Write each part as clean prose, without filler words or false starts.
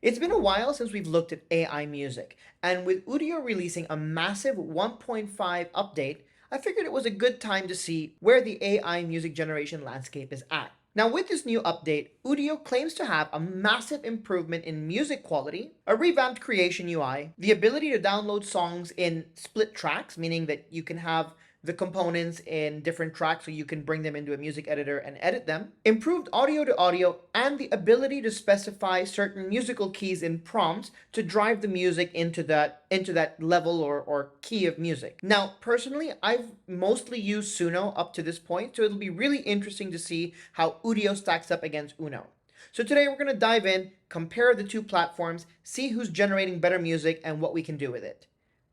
It's been a while since we've looked at AI music, and with Udio releasing a massive 1.5 update, I figured it was a good time to see where the AI music generation landscape is at. Now, with this new update, Udio claims to have a massive improvement in music quality, a revamped creation UI, the ability to download songs in split tracks, meaning that you can have the components in different tracks so you can bring them into a music editor and edit them, improved audio to audio, and the ability to specify certain musical keys in prompts to drive the music into that level or key of music. Now, personally, I've mostly used Suno up to this point, so it'll be really interesting to see how Udio stacks up against Uno. So today we're going to dive in, compare the two platforms, see who's generating better music and what we can do with it.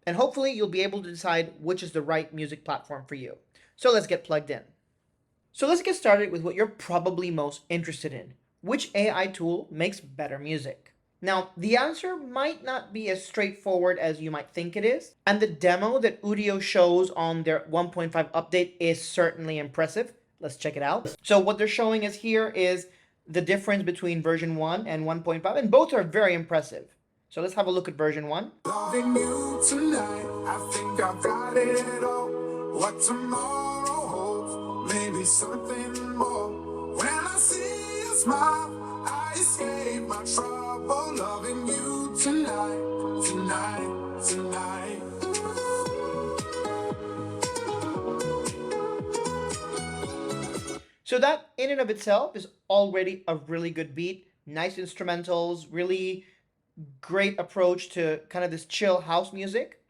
And hopefully you'll be able to decide which is the right music platform for you. So let's get plugged in. So let's get started with what you're probably most interested in. Which AI tool makes better music? Now, the answer might not be as straightforward as you might think it is, and the demo that Udio shows on their 1.5 update is certainly impressive. Let's check it out. So what they're showing us here is the difference between version 1 and 1.5, and both are very impressive. So let's have a look at version 1. Loving you tonight, I think I've got it all. What tomorrow holds, maybe something more. When I see you smile, I escape my trouble. Loving you tonight, tonight, tonight. So that in and of itself is already a really good beat. Nice instrumentals, really great approach to kind of this chill house music.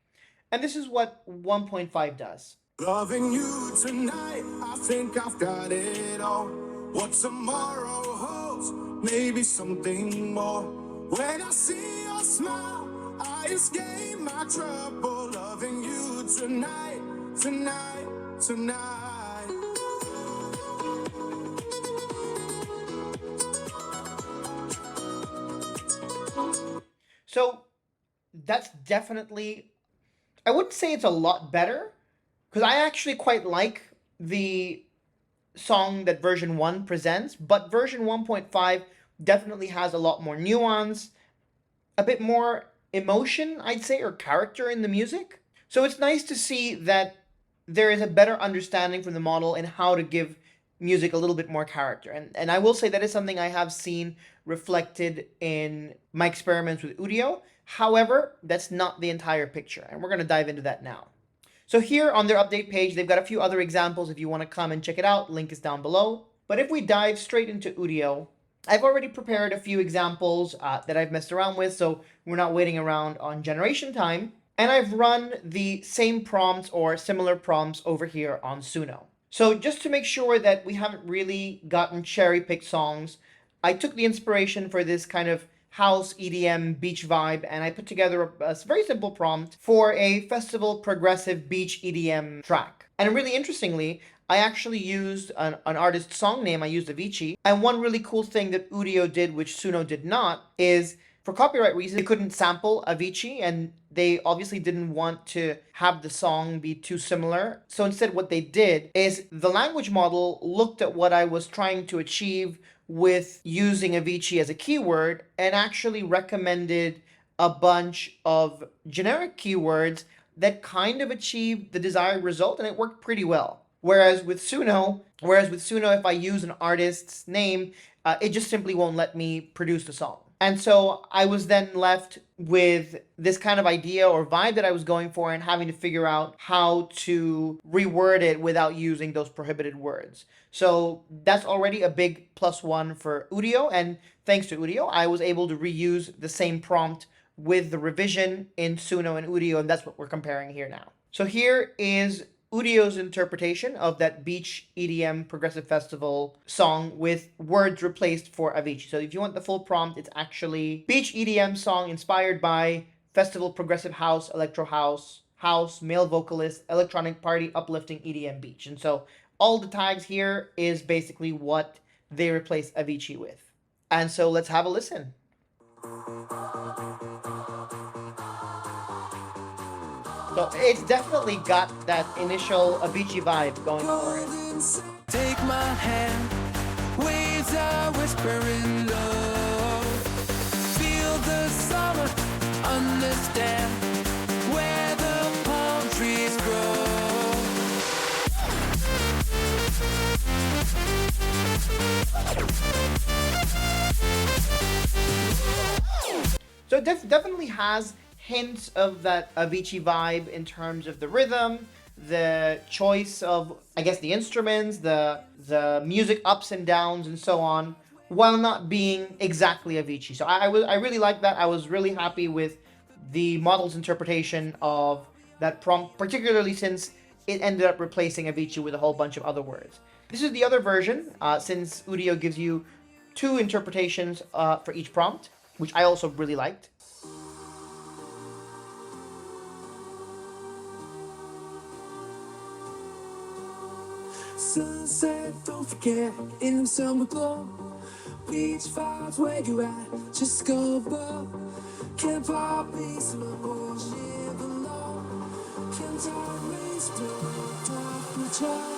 And this is what 1.5 does. Loving you tonight, I think I've got it all. What tomorrow holds, maybe something more. When I see your smile, I escape my trouble. Loving you tonight, tonight, tonight. So that's definitely, I wouldn't say it's a lot better, because I actually quite like the song that version 1 presents, but version 1.5 definitely has a lot more nuance, a bit more emotion, I'd say, or character in the music. So it's nice to see that there is a better understanding from the model in how to give music a little bit more character. And I will say that is something I have seen reflected in my experiments with Udio. However, that's not the entire picture, and we're going to dive into that now. So here on their update page, they've got a few other examples if you want to come and check it out. Link is down below. But if we dive straight into Udio, I've already prepared a few examples that I've messed around with, so we're not waiting around on generation time. And I've run the same prompts or similar prompts over here on Suno. So just to make sure that we haven't really gotten cherry-picked songs, I took the inspiration for this kind of house EDM beach vibe, and I put together a very simple prompt for a festival progressive beach EDM track. And really interestingly, I actually used an artist's song name. I used Avicii. And one really cool thing that Udio did, which Suno did not, is for copyright reasons, they couldn't sample Avicii, and they obviously didn't want to have the song be too similar. So instead what they did is the language model looked at what I was trying to achieve with using Avicii as a keyword and actually recommended a bunch of generic keywords that kind of achieved the desired result, and it worked pretty well. Whereas with Suno, if I use an artist's name, it just simply won't let me produce the song. And so I was then left with this kind of idea or vibe that I was going for and having to figure out how to reword it without using those prohibited words. So that's already a big +1 for Udio. And thanks to Udio, I was able to reuse the same prompt with the revision in Suno and Udio, and that's what we're comparing here now. So here is Udio's interpretation of that beach EDM progressive festival song with words replaced for Avicii. So if you want the full prompt, it's actually beach EDM song inspired by festival progressive house, electro house, house, male vocalist, electronic party, uplifting EDM beach. And so all the tags here is basically what they replace Avicii with. And so let's have a listen. So it's definitely got that initial Avicii vibe going for it. Take my hand, waves are whispering love. Feel the understand where the palm trees grow. So it definitely has hints of that Avicii vibe in terms of the rhythm, the choice of, I guess, the instruments, the music ups and downs, and so on, while not being exactly Avicii. So I really like that. I was really happy with the model's interpretation of that prompt, particularly since it ended up replacing Avicii with a whole bunch of other words. This is the other version, since Udio gives you two interpretations for each prompt, which I also really liked. Sunset, don't forget, in summer glow. Beach vibes where you at, just go above. Can't pop peace, my ocean below. Can't talk race, don't talk the child.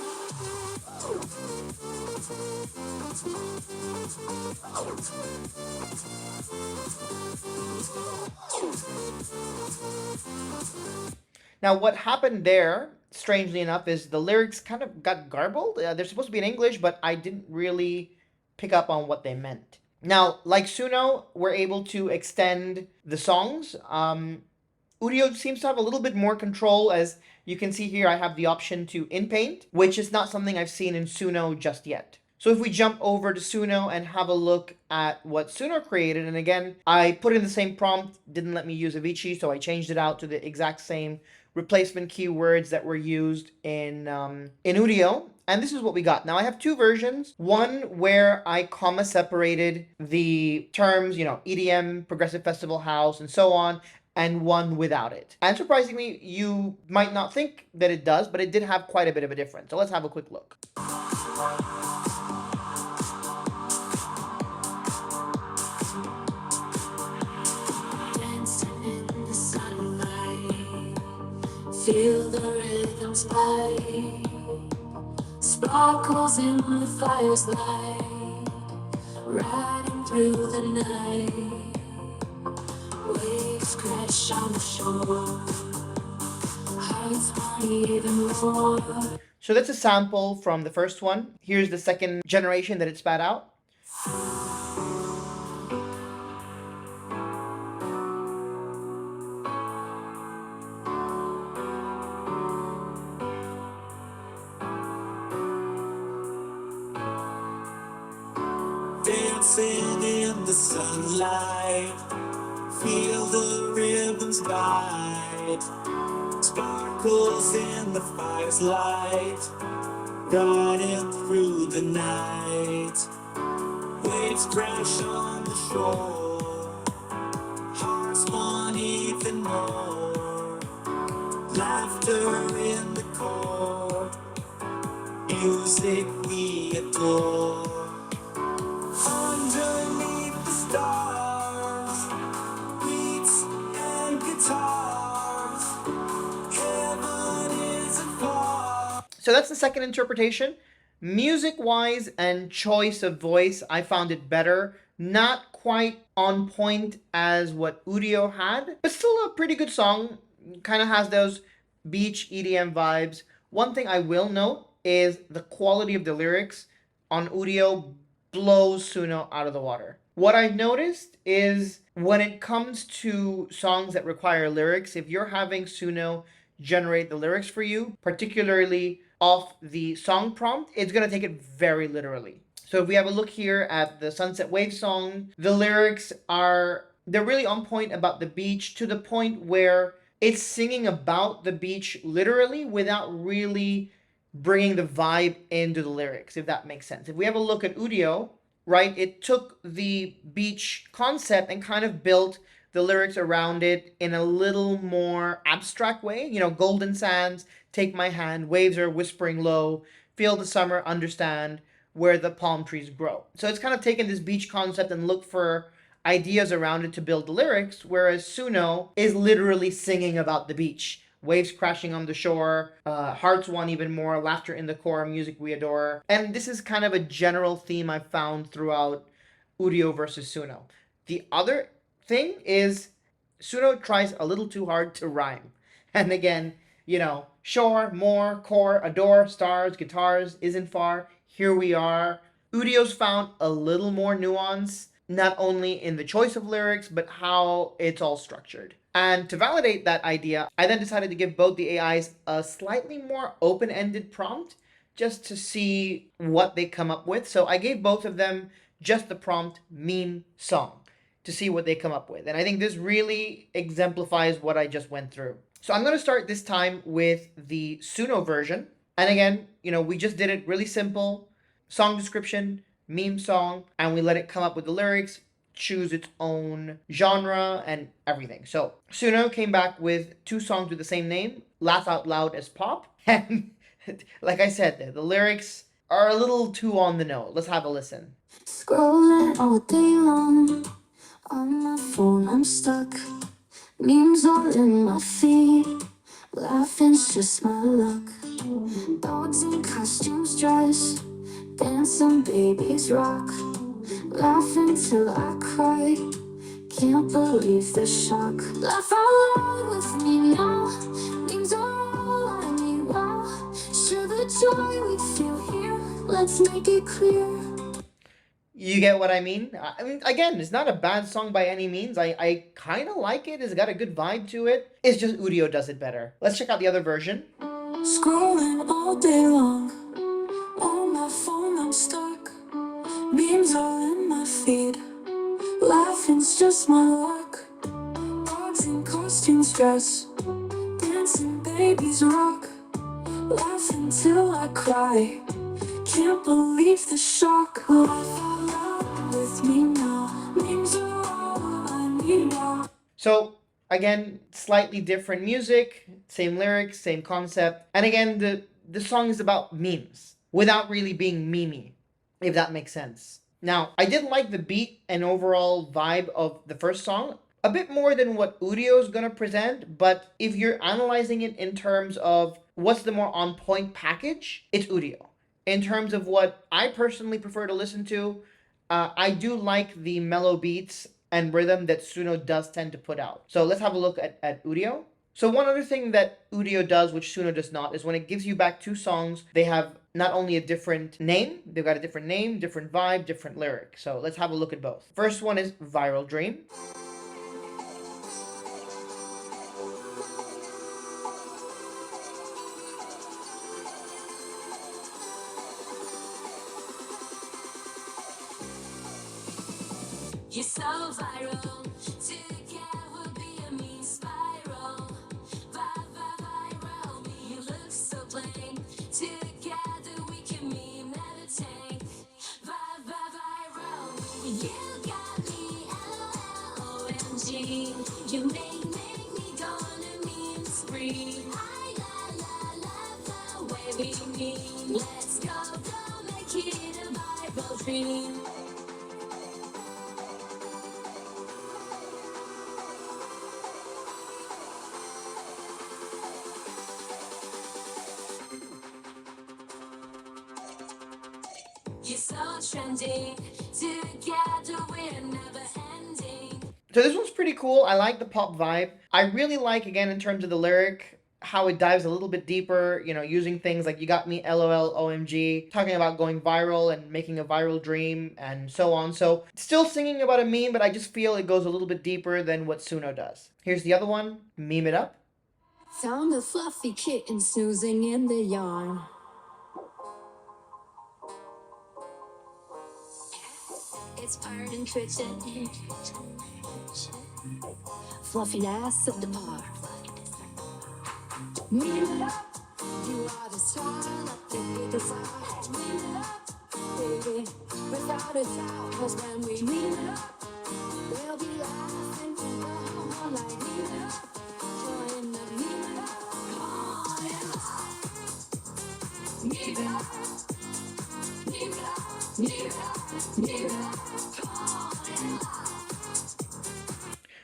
Now, what happened there, strangely enough, is the lyrics kind of got garbled. They're supposed to be in English, but I didn't really pick up on what they meant. Now, like Suno, we're able to extend the songs. Udio seems to have a little bit more control. As you can see here, I have the option to in-paint, which is not something I've seen in Suno just yet. So if we jump over to Suno and have a look at what Suno created, and again, I put in the same prompt, didn't let me use Avicii, so I changed it out to the exact same replacement keywords that were used in Udio. And this is what we got. Now I have two versions. One where I comma separated the terms, EDM, progressive festival house, and so on, and one without it. And surprisingly, you might not think that it does, but it did have quite a bit of a difference. So let's have a quick look. Dancing in the sunlight, feel the rhythms play. Sparkles in the fire's light, riding through the night. Waves crash on the shore, hearts want even more. So that's a sample from the first one. Here's the second generation that it spat out. Dancing in the sunlight, feel the rhythms glide. Sparkles in the fire's light, guiding through the night. Waves crash on the shore, hearts want even more. Laughter in the core, music we adore. Underneath the stars, beats and guitars, heaven isn't far. So that's the second interpretation. Music wise and choice of voice, I found it better. Not quite on point as what Udio had, but still a pretty good song. Kind of has those beach EDM vibes. One thing I will note is the quality of the lyrics on Udio blows Suno out of the water. What I've noticed is when it comes to songs that require lyrics, if you're having Suno generate the lyrics for you, particularly off the song prompt, it's going to take it very literally. So if we have a look here at the Sunset Wave song, the lyrics they're really on point about the beach, to the point where it's singing about the beach literally without really bringing the vibe into the lyrics, if that makes sense. If we have a look at Udio, right, it took the beach concept and kind of built the lyrics around it in a little more abstract way. Golden sands, take my hand, waves are whispering low, feel the summer, understand where the palm trees grow. So it's kind of taken this beach concept and looked for ideas around it to build the lyrics, whereas Suno is literally singing about the beach. Waves crashing on the shore, hearts want even more, laughter in the core, music we adore. And this is kind of a general theme I found throughout Udio versus Suno. The other thing is Suno tries a little too hard to rhyme. And again, shore, more, core, adore, stars, guitars, isn't far, here we are. Udio's found a little more nuance, not only in the choice of lyrics, but how it's all structured. And to validate that idea, I then decided to give both the AIs a slightly more open ended prompt just to see what they come up with. So I gave both of them just the prompt meme song to see what they come up with. And I think this really exemplifies what I just went through. So I'm going to start this time with the Suno version. And again, we just did it really simple song description, meme song, and we let it come up with the lyrics, choose its own genre and everything. So Suno came back with two songs with the same name, Laugh Out Loud as Pop. And like I said, the lyrics are a little too on the nose. Let's have a listen. Scrolling all day long on my phone, I'm stuck. Memes all in my feed. Laughing's just my luck. Dogs in costumes dress, dancing babies rock. Laughing till I cry. Can't believe the shock. Laugh out loud with me now. Memes are all I need now. Share the joy we feel here. Let's make it clear. You get what I mean? I mean, again, it's not a bad song by any means. I kind of like it. It's got a good vibe to it. It's just Udio does it better. Let's check out the other version. Scrolling all day long on my phone, I'm stuck. Memes all in my feed. Laughing's just my luck. Dogs in costumes dress, dancing babies rock. Laughing till I cry. Can't believe the shock. Laugh out loud with me now. Memes are all I need now. So, again, slightly different music, same lyrics, same concept. And again, the song is about memes without really being memey, if that makes sense. Now, I did like the beat and overall vibe of the first song a bit more than what Udio is going to present, but if you're analyzing it in terms of what's the more on point package, it's Udio. In terms of what I personally prefer to listen to, I do like the mellow beats and rhythm that Suno does tend to put out. So let's have a look at Udio. So one other thing that Udio does, which Suno does not, is when it gives you back two songs, they have not only a different name, they've got a different name, different vibe, different lyric. So let's have a look at both. First one is Viral Dream. You're so viral, together be a mean spiral. Viral, you look so plain. Together we can meme meditate. Viral, you got me LOLOMG. You make me go on a meme spree. I love the way we meme. Let's go make it a viral dream. You're so trendy, together we're never ending. So this one's pretty cool. I like the pop vibe. I really like, again, in terms of the lyric, how it dives a little bit deeper, using things like you got me LOL OMG, talking about going viral and making a viral dream and so on. So still singing about a meme, but I just feel it goes a little bit deeper than what Suno does. Here's the other one, Meme It Up. Found a fluffy kitten snoozing in the yard. It's purring and twitching. Fluffy ass of the bar. Meme it up. You are the star that they decide. Meme it up, baby. Without a doubt, 'cause when we meme it up, we'll be laughing the whole night. Meme it up. Join the meme it up. Oh, yeah. Meme it up. Meme it up. Meme it up. Meme it up.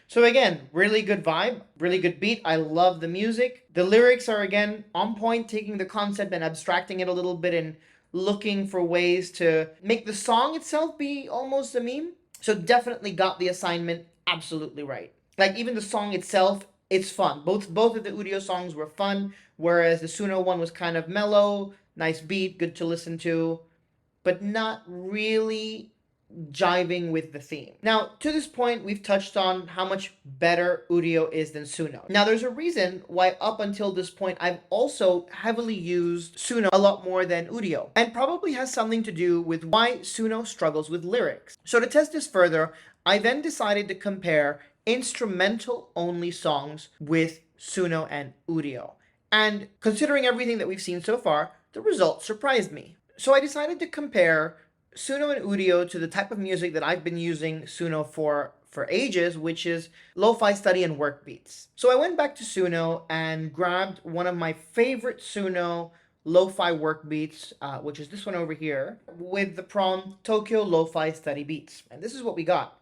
So again, really good vibe, really good beat. I love the music. The lyrics are again on point, taking the concept and abstracting it a little bit and looking for ways to make the song itself be almost a meme. So definitely got the assignment absolutely right. Like even the song itself, it's fun. Both of the Udio songs were fun, whereas the Suno one was kind of mellow, nice beat, good to listen to, but not really jiving with the theme. Now, to this point, we've touched on how much better Udio is than Suno. Now, there's a reason why up until this point, I've also heavily used Suno a lot more than Udio, and probably has something to do with why Suno struggles with lyrics. So to test this further, I then decided to compare instrumental only songs with Suno and Udio. And considering everything that we've seen so far, the results surprised me. So I decided to compare Suno and Udio to the type of music that I've been using Suno for ages, which is lo-fi study and work beats. So I went back to Suno and grabbed one of my favorite Suno lo-fi work beats, which is this one over here, with the prompt Tokyo Lo-Fi Study Beats. And this is what we got.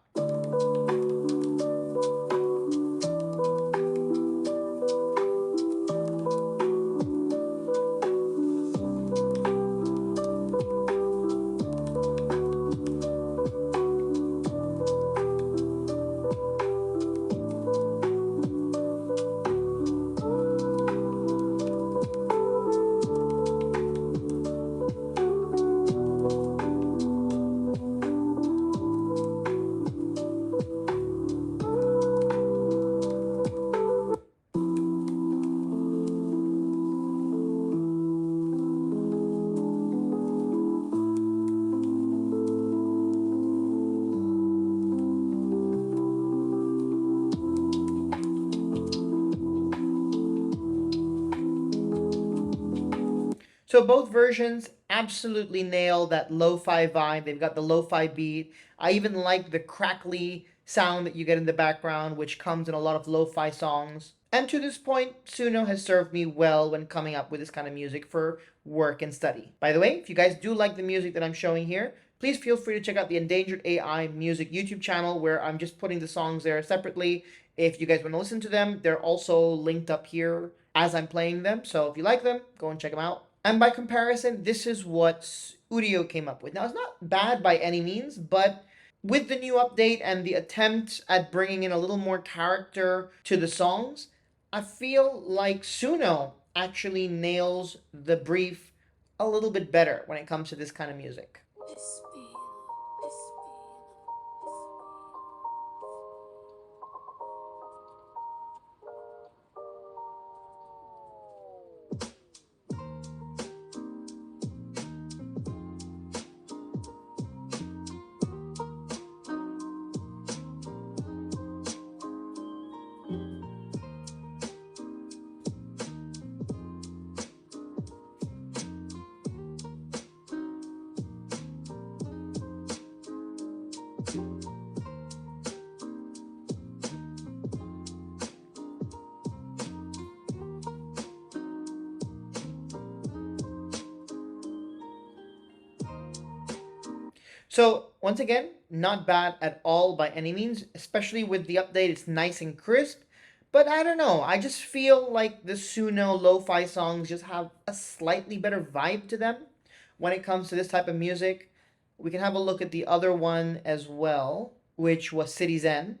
So both versions absolutely nail that lo-fi vibe. They've got the lo-fi beat. I even like the crackly sound that you get in the background, which comes in a lot of lo-fi songs. And to this point, Suno has served me well when coming up with this kind of music for work and study. By the way, if you guys do like the music that I'm showing here, please feel free to check out the Endangered AI Music YouTube channel where I'm just putting the songs there separately. If you guys want to listen to them, they're also linked up here as I'm playing them. So if you like them, go and check them out. And by comparison, this is what Udio came up with. Now, it's not bad by any means, but with the new update and the attempt at bringing in a little more character to the songs, I feel like Suno actually nails the brief a little bit better when it comes to this kind of music. So once again, not bad at all by any means, especially with the update. It's nice and crisp. But I don't know, I just feel like the Suno lo-fi songs just have a slightly better vibe to them when it comes to this type of music. We can have a look at the other one as well, which was City Zen.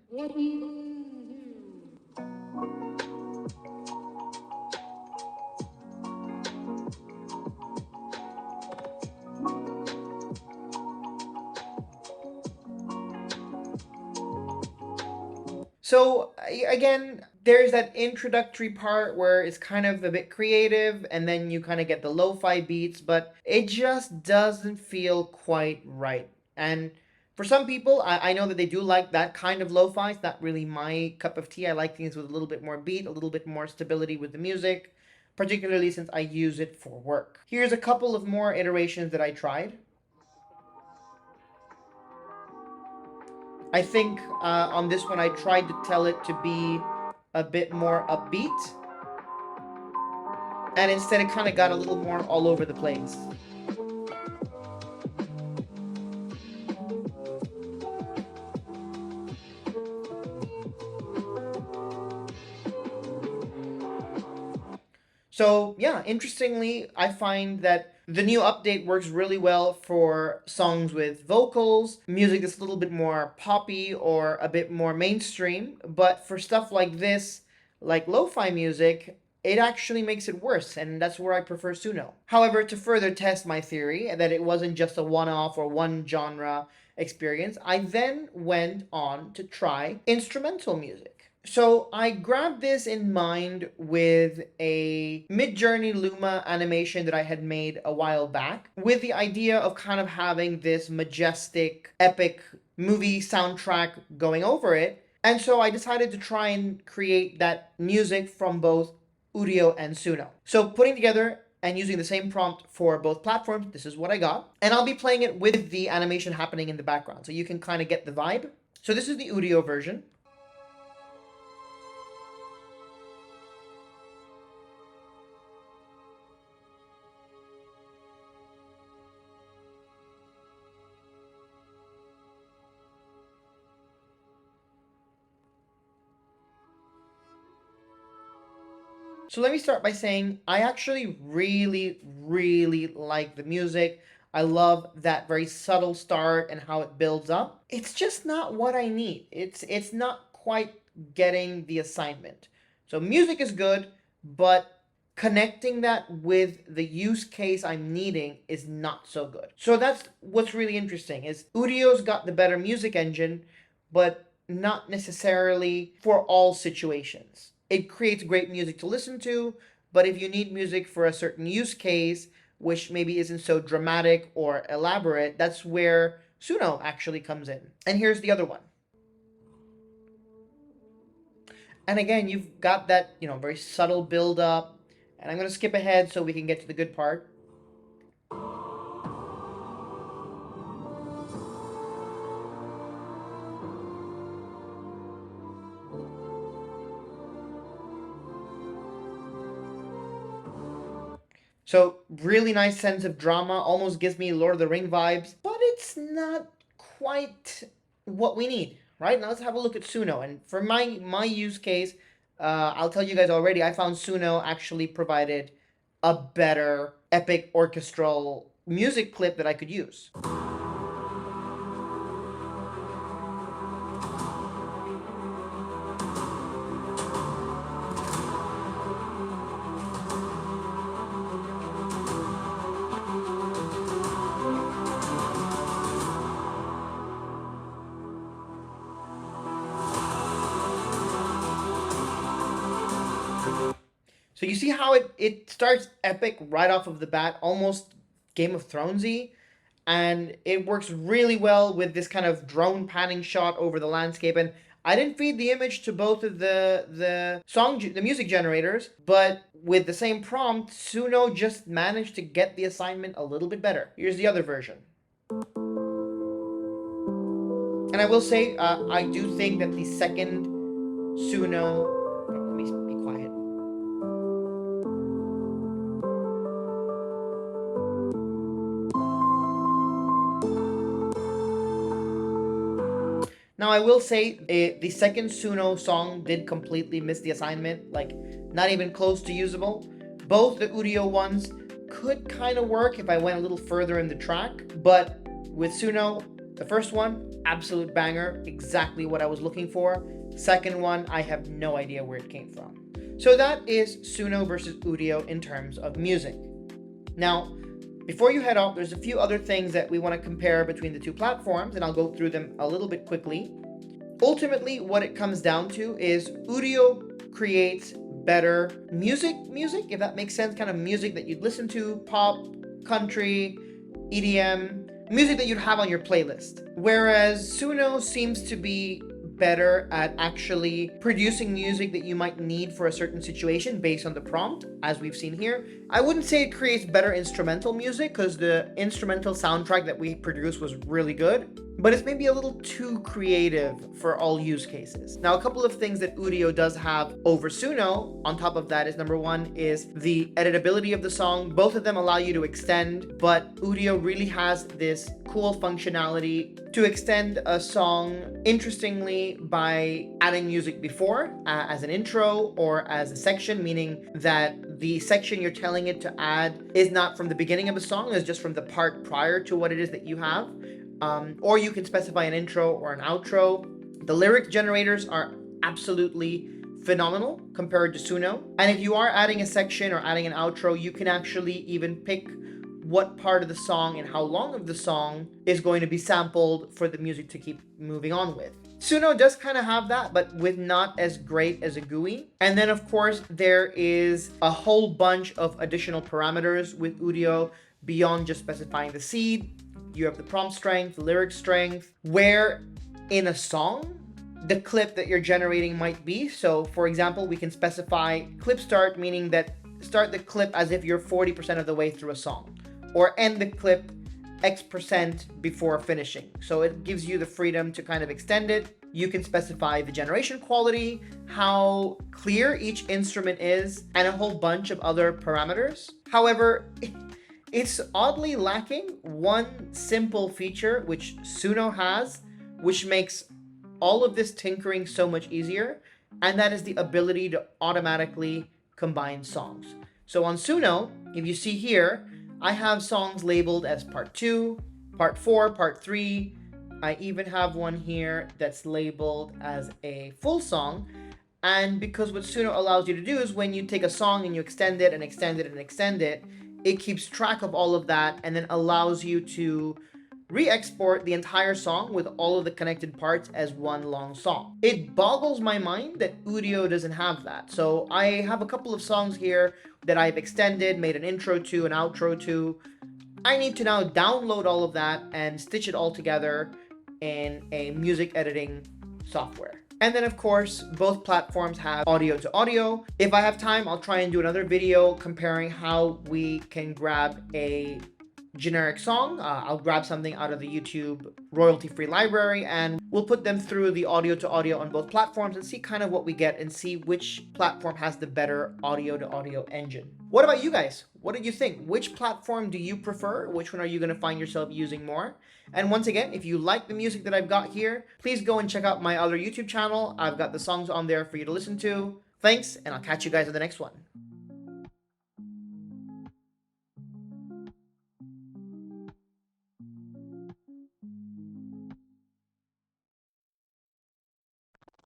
So again, there's that introductory part where it's kind of a bit creative, and then you kind of get the lo-fi beats, but it just doesn't feel quite right. And for some people, I know that they do like that kind of lo-fi. It's not really my cup of tea. I like things with a little bit more beat, a little bit more stability with the music, particularly since I use it for work. Here's a couple of more iterations that I tried. I think on this one I tried to tell it to be a bit more upbeat, and instead it kind of got a little more all over the place. So yeah, interestingly, I find that The new update works really well for songs with vocals, music that's a little bit more poppy or a bit more mainstream, but for stuff like this, like lo-fi music, it actually makes it worse, and that's where I prefer Suno. However, to further test my theory that it wasn't just a one-off or one genre experience, I then went on to try instrumental music. So I grabbed this in mind with a Mid-Journey Luma animation that I had made a while back, with the idea of kind of having this majestic, epic movie soundtrack going over it. And so I decided to try and create that music from both Udio and Suno. So putting together and using the same prompt for both platforms, this is what I got. And I'll be playing it with the animation happening in the background, so you can kind of get the vibe. So this is the Udio version. So let me start by saying I actually really like the music. I love that very subtle start and how it builds up. It's just not what I need. It's not quite getting the assignment. So music is good, but connecting that with the use case I'm needing is not so good. So that's what's really interesting is Udio's got the better music engine, but not necessarily for all situations. It creates great music to listen to, but if you need music for a certain use case, which maybe isn't so dramatic or elaborate, that's where Suno actually comes in. And here's the other one. And again, you've got that, very subtle build up. And I'm going to skip ahead so we can get to the good part. So really nice sense of drama, almost gives me Lord of the Ring vibes, but it's not quite what we need, right? Now let's have a look at Suno. And for my use case, I'll tell you guys already, I found Suno actually provided a better epic orchestral music clip that I could use. So you see how it starts epic right off of the bat, almost Game of Thronesy, and it works really well with this kind of drone panning shot over the landscape. And I didn't feed the image to both of the music generators, but with the same prompt, Suno just managed to get the assignment a little bit better. Here's the other version. And I will say, I do think that the second Suno. Let me be quiet. Now, I will say the second Suno song did completely miss the assignment, like not even close to usable. Both the Udio ones could kind of work if I went a little further in the track, but with Suno, the first one, absolute banger, exactly what I was looking for. Second one, I have no idea where it came from. So that is Suno versus Udio in terms of music. Now, before you head off, there's a few other things that we want to compare between the two platforms, and I'll go through them a little bit quickly. Ultimately, what it comes down to is Udio creates better music, if that makes sense, kind of music that you'd listen to, pop, country, EDM, music that you'd have on your playlist. Whereas Suno seems to be better at actually producing music that you might need for a certain situation based on the prompt, as we've seen here. I wouldn't say it creates better instrumental music, because the instrumental soundtrack that we produced was really good, but it's maybe a little too creative for all use cases. Now, a couple of things that Udio does have over Suno, on top of that, is number one is the editability of the song. Both of them allow you to extend, but Udio really has this cool functionality to extend a song interestingly way by adding music before as an intro or as a section, meaning that the section you're telling it to add is not from the beginning of a song, it's just from the part prior to what it is that you have. Or you can specify an intro or an outro. The lyric generators are absolutely phenomenal compared to Suno. And if you are adding a section or adding an outro, you can actually even pick what part of the song and how long of the song is going to be sampled for the music to keep moving on with. Suno does kind of have that, but with not as great as a GUI. And then of course, there is a whole bunch of additional parameters with Udio beyond just specifying the seed. You have the prompt strength, lyric strength, where in a song the clip that you're generating might be. So for example, we can specify clip start, meaning that start the clip as if you're 40% of the way through a song, or end the clip X% before finishing. So it gives you the freedom to kind of extend it. You can specify the generation quality, how clear each instrument is, and a whole bunch of other parameters. However, it's oddly lacking one simple feature which Suno has, which makes all of this tinkering so much easier, and that is the ability to automatically combine songs. So on Suno, if you see here, I have songs labeled as part 2, part 4, part 3. I even have one here that's labeled as a full song. And because what Suno allows you to do is when you take a song and you extend it and extend it and extend it, it keeps track of all of that and then allows you to re-export the entire song with all of the connected parts as one long song. It boggles my mind that Udio doesn't have that. So I have a couple of songs here that I've extended, made an intro to, an outro to. I need to now download all of that and stitch it all together in a music editing software. And then of course, both platforms have audio to audio. If I have time, I'll try and do another video comparing how we can grab a generic song. I'll grab something out of the YouTube royalty-free library and we'll put them through the audio to audio on both platforms and see kind of what we get and see which platform has the better audio to audio engine. What about you guys? What did you think? Which platform do you prefer? Which one are you going to find yourself using more? And once again, if you like the music that I've got here, please go and check out my other YouTube channel. I've got the songs on there for you to listen to. Thanks, and I'll catch you guys in the next one.